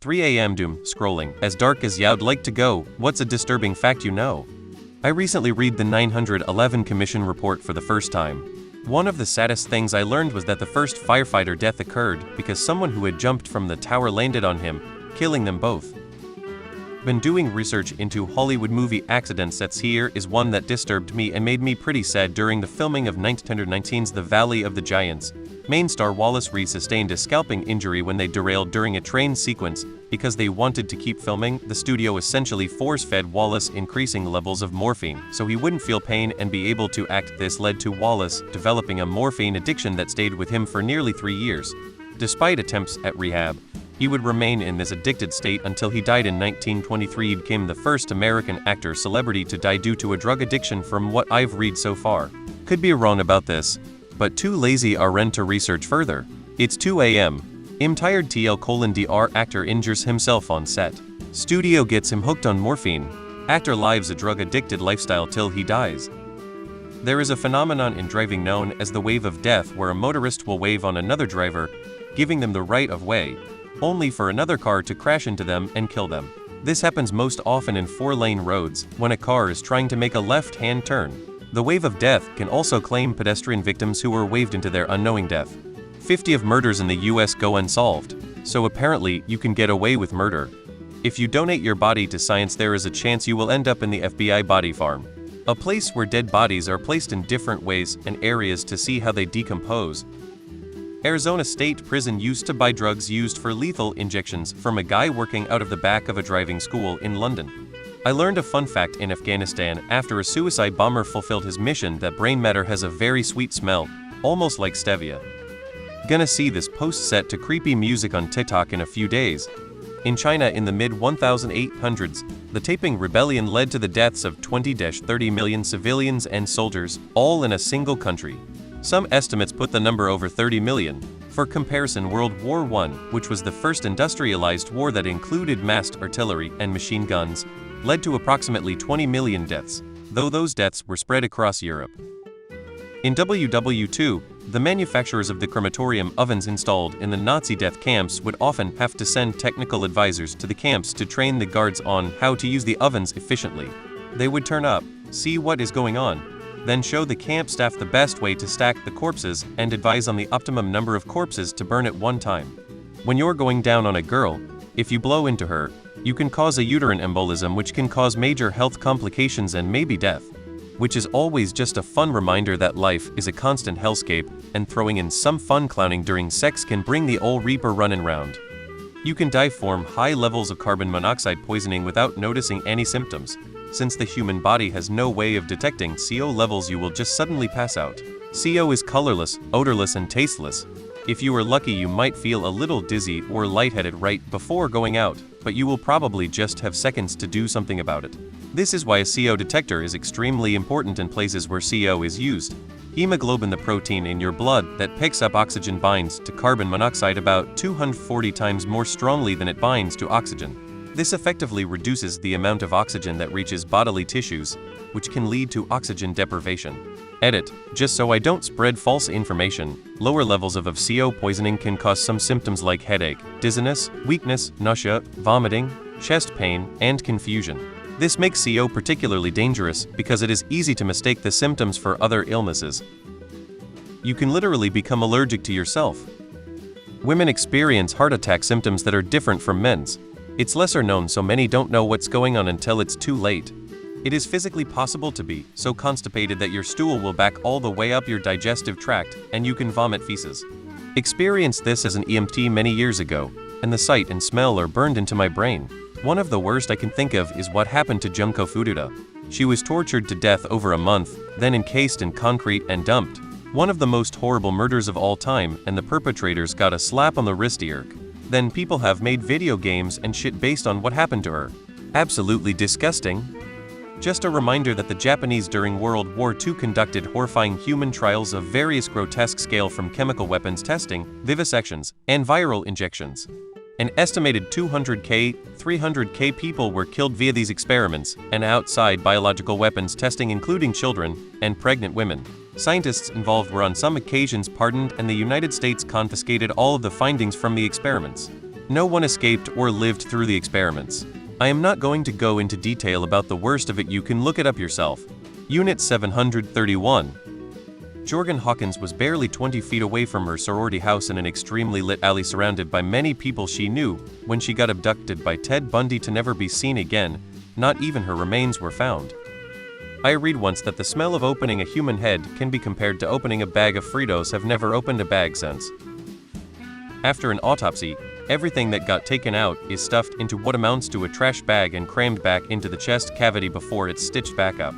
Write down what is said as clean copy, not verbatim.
3 a.m. doom scrolling, as dark as you'd like to go. What's a disturbing fact you know? I recently read the 911 Commission report for the first time. One of the saddest things I learned was that the first firefighter death occurred because someone who had jumped from the tower landed on him, killing them both. Been doing research into Hollywood movie accidents. Here is one that disturbed me and made me pretty sad. During the filming of 1919's The Valley of the Giants, main star Wallace Reed sustained a scalping injury when they derailed during a train sequence. Because they wanted to keep filming, the studio essentially force-fed Wallace increasing levels of morphine so he wouldn't feel pain and be able to act. This led to Wallace developing a morphine addiction that stayed with him for nearly 3 years. Despite attempts at rehab, he would remain in this addicted state until he died in 1923. He became the first American actor celebrity to die due to a drug addiction from what I've read so far. Could be wrong about this, but too lazy are to research further. It's 2 a.m. I'm tired. Dr. Actor injures himself on set. Studio gets him hooked on morphine. Actor lives a drug-addicted lifestyle till he dies. There is a phenomenon in driving known as the wave of death, where a motorist will wave on another driver, giving them the right of way, only for another car to crash into them and kill them. This happens most often in 4-lane roads, when a car is trying to make a left-hand turn. The wave of death can also claim pedestrian victims who were waved into their unknowing death. 50 of murders in the US go unsolved, so apparently you can get away with murder. If you donate your body to science, there is a chance you will end up in the FBI body farm, a place where dead bodies are placed in different ways and areas to see how they decompose. Arizona State Prison used to buy drugs used for lethal injections from a guy working out of the back of a driving school in London. I learned a fun fact in Afghanistan after a suicide bomber fulfilled his mission that brain matter has a very sweet smell, almost like stevia. Gonna see this post set to creepy music on TikTok in a few days. In China in the mid-1800s, the Taiping Rebellion led to the deaths of 20-30 million civilians and soldiers, all in a single country. Some estimates put the number over 30 million. For comparison, World War I, which was the first industrialized war that included massed artillery and machine guns, led to approximately 20 million deaths, though those deaths were spread across Europe. In WW2, the manufacturers of the crematorium ovens installed in the Nazi death camps would often have to send technical advisors to the camps to train the guards on how to use the ovens efficiently. They would turn up, see what is going on, then show the camp staff the best way to stack the corpses and advise on the optimum number of corpses to burn at one time. When you're going down on a girl, if you blow into her, you can cause a uterine embolism, which can cause major health complications and maybe death. Which is always just a fun reminder that life is a constant hellscape, and throwing in some fun clowning during sex can bring the ol' reaper running round. You can die from high levels of carbon monoxide poisoning without noticing any symptoms. Since the human body has no way of detecting CO levels, you will just suddenly pass out. CO is colorless, odorless, and tasteless. If you are lucky, you might feel a little dizzy or lightheaded right before going out, but you will probably just have seconds to do something about it. This is why a CO detector is extremely important in places where CO is used. Hemoglobin, the protein in your blood that picks up oxygen, binds to carbon monoxide about 240 times more strongly than it binds to oxygen. This effectively reduces the amount of oxygen that reaches bodily tissues, which can lead to oxygen deprivation. Edit. Just so I don't spread false information, lower levels of CO poisoning can cause some symptoms like headache, dizziness, weakness, nausea, vomiting, chest pain, and confusion. This makes CO particularly dangerous because it is easy to mistake the symptoms for other illnesses. You can literally become allergic to yourself. Women experience heart attack symptoms that are different from men's. It's lesser known, so many don't know what's going on until it's too late. It is physically possible to be so constipated that your stool will back all the way up your digestive tract and you can vomit feces. Experienced this as an EMT many years ago, and the sight and smell are burned into my brain. One of the worst I can think of is what happened to Junko Furuta. She was tortured to death over a month, then encased in concrete and dumped. One of the most horrible murders of all time, and the perpetrators got a slap on the wrist. Then people have made video games and shit based on what happened to her. Absolutely disgusting. Just a reminder that the Japanese during World War II conducted horrifying human trials of various grotesque scale, from chemical weapons testing, vivisections, and viral injections. An estimated 300k people were killed via these experiments and outside biological weapons testing, including children and pregnant women. Scientists involved were on some occasions pardoned, and the United States confiscated all of the findings from the experiments. No one escaped or lived through the experiments. I am not going to go into detail about the worst of it, you can look it up yourself. Unit 731. Jorgen Hawkins was barely 20 feet away from her sorority house in an extremely lit alley surrounded by many people she knew when she got abducted by Ted Bundy to never be seen again. Not even her remains were found. I read once that the smell of opening a human head can be compared to opening a bag of Fritos. Have never opened a bag since. After an autopsy, everything that got taken out is stuffed into what amounts to a trash bag and crammed back into the chest cavity before it's stitched back up.